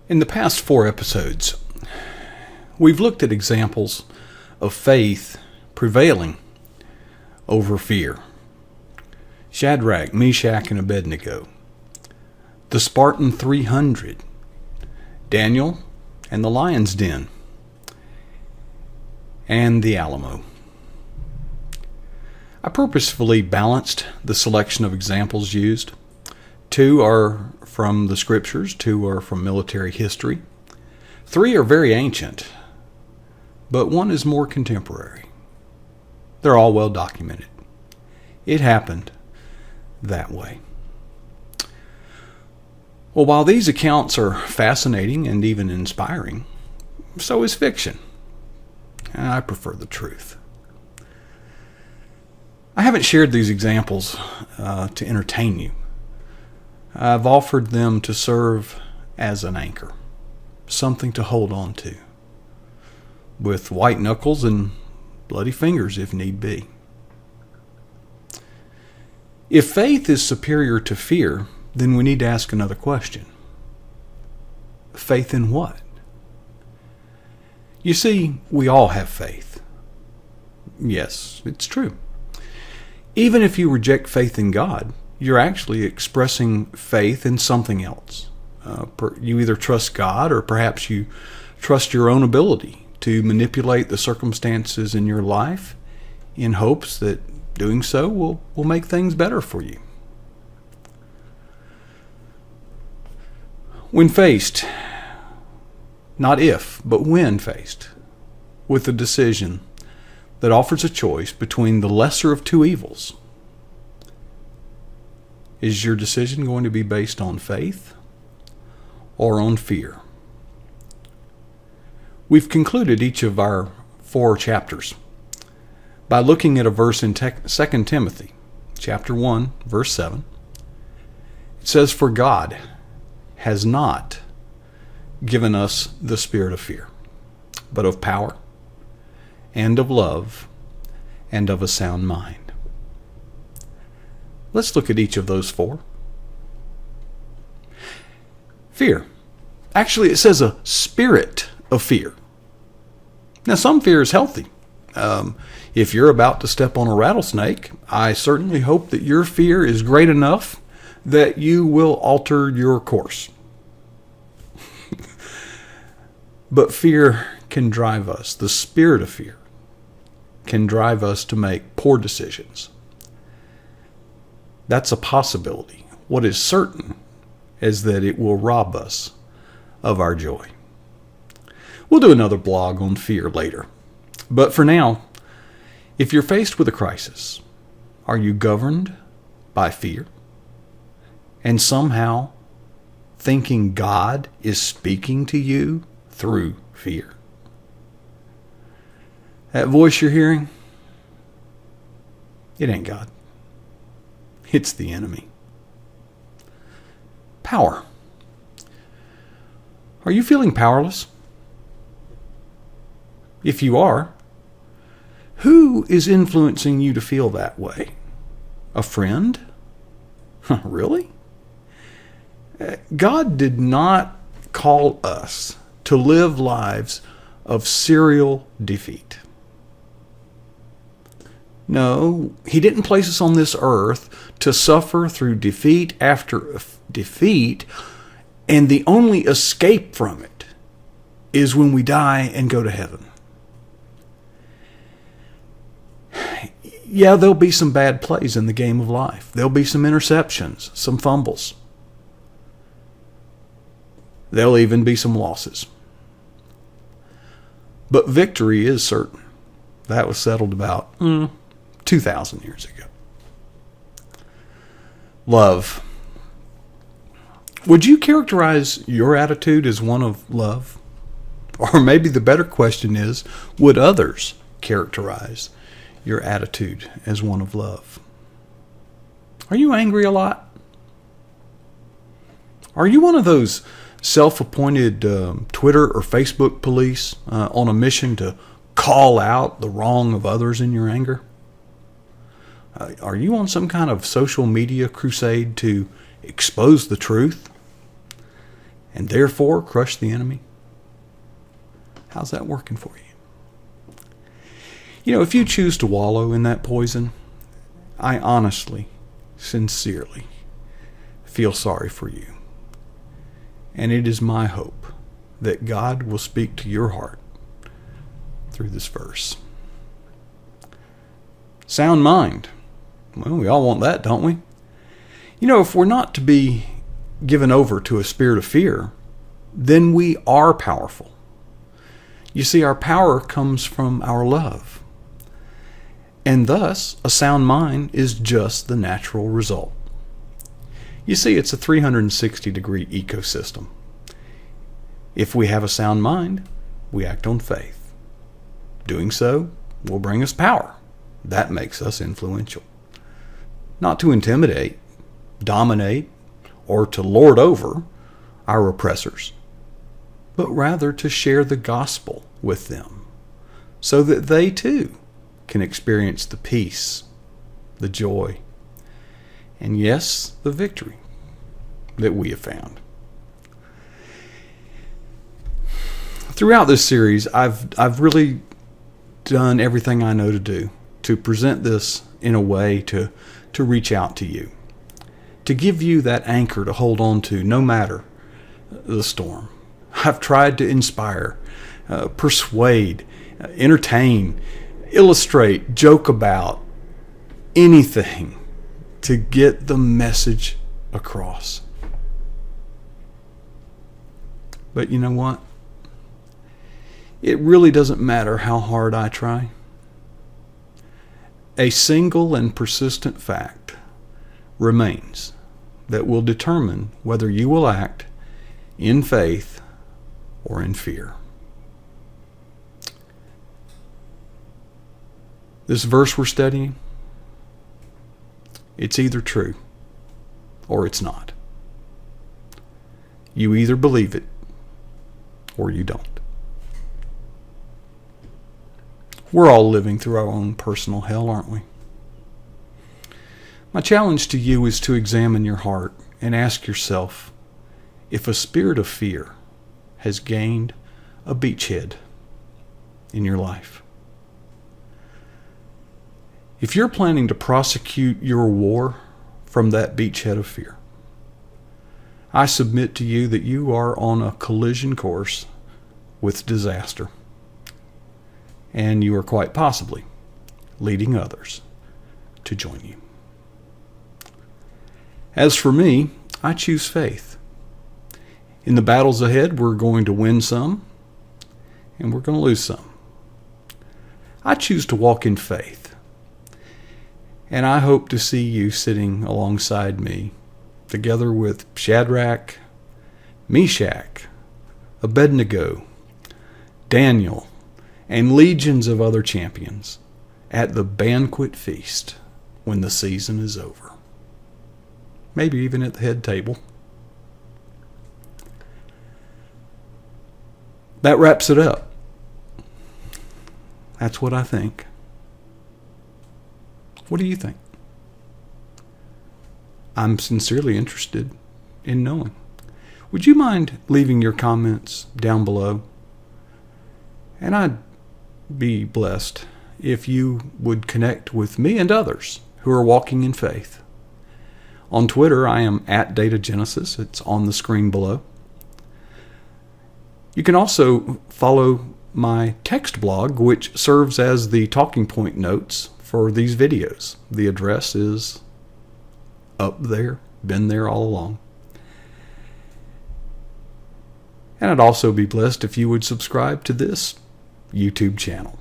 In the past 4 episodes, we've looked at examples of faith prevailing over fear. Shadrach, Meshach, and Abednego, the Spartan 300, Daniel and the lion's den, and the Alamo. I purposefully balanced the selection of examples used. 2 are from the scriptures, 2 are from military history. 3 are very ancient, but 1 is more contemporary. They're all well documented. It happened that way. Well, while these accounts are fascinating and even inspiring, so is fiction. And I prefer the truth. I haven't shared these examples to entertain you. I've offered them to serve as an anchor, something to hold on to, with white knuckles and bloody fingers if need be. If faith is superior to fear, then we need to ask another question. Faith in what? You see, we all have faith. Yes, it's true. Even if you reject faith in God, you're actually expressing faith in something else. You either trust God or perhaps you trust your own ability to manipulate the circumstances in your life in hopes that doing so will make things better for you. When faced, not if, but when faced with a decision that offers a choice between the lesser of 2 evils, is your decision going to be based on faith or on fear? We've concluded each of our 4 chapters by looking at a verse in 2 Timothy, chapter 1, verse 7. It says, "For God has not given us the spirit of fear, but of power and of love and of a sound mind." Let's look at each of those 4. Fear. Actually, it says a spirit of fear. Now, some fear is healthy. If you're about to step on a rattlesnake, I certainly hope that your fear is great enough that you will alter your course. But fear can drive us. The spirit of fear can drive us to make poor decisions. That's a possibility. What is certain is that it will rob us of our joy. We'll do another blog on fear later. But for now, if you're faced with a crisis, are you governed by fear and somehow thinking God is speaking to you through fear? That voice you're hearing, it ain't God. It's the enemy. Power. Are you feeling powerless? If you are, who is influencing you to feel that way? A friend? Really? God did not call us to live lives of serial defeat. No, He didn't place us on this earth to suffer through defeat after defeat, and the only escape from it is when we die and go to heaven. Yeah, there'll be some bad plays in the game of life. There'll be some interceptions, some fumbles. There'll even be some losses. But victory is certain. That was settled about 2,000 years ago. Love. Would you characterize your attitude as one of love? Or maybe the better question is, would others characterize your attitude as one of love? Are you angry a lot? Are you one of those self-appointed Twitter or Facebook police on a mission to call out the wrong of others in your anger? Are you on some kind of social media crusade to expose the truth? and therefore crush the enemy? How's that working for you? You know, if you choose to wallow in that poison, I honestly, sincerely feel sorry for you. And it is my hope that God will speak to your heart through this verse. Sound mind. Well, we all want that, don't we? You know, if we're not to be given over to a spirit of fear, then we are powerful. You see, our power comes from our love. And thus, a sound mind is just the natural result. You see, it's a 360-degree ecosystem. If we have a sound mind, we act on faith. Doing so will bring us power. That makes us influential. Not to intimidate, dominate, or to lord over our oppressors, but rather to share the gospel with them so that they too can experience the peace, the joy, and yes, the victory that we have found. Throughout this series, I've really done everything I know to do to present this in a way to reach out to you, to give you that anchor to hold on to no matter the storm. I've tried to inspire, persuade, entertain, illustrate, joke about, anything to get the message across. But you know what? It really doesn't matter how hard I try. A single and persistent fact remains that will determine whether you will act in faith or in fear. This verse we're studying, it's either true or it's not. You either believe it or you don't. We're all living through our own personal hell, aren't we? My challenge to you is to examine your heart and ask yourself if a spirit of fear has gained a beachhead in your life. If you're planning to prosecute your war from that beachhead of fear, I submit to you that you are on a collision course with disaster. And you are quite possibly leading others to join you. As for me, I choose faith. In the battles ahead, we're going to win some, and we're going to lose some. I choose to walk in faith, and I hope to see you sitting alongside me, together with Shadrach, Meshach, Abednego, Daniel, and legions of other champions at the banquet feast when the season is over. Maybe even at the head table. That wraps it up. That's what I think. What do you think? I'm sincerely interested in knowing. Would you mind leaving your comments down below? And I'd be blessed if you would connect with me and others who are walking in faith. On Twitter, I am @DataGenesis. It's on the screen below. You can also follow my text blog, which serves as the talking point notes for these videos. The address is up there, been there all along. And I'd also be blessed if you would subscribe to this YouTube channel.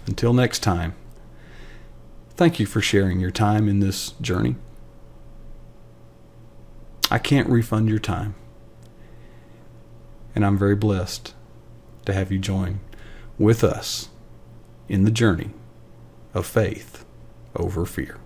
Until next time, thank you for sharing your time in this journey. I can't refund your time, and I'm very blessed to have you join with us in the journey of faith over fear.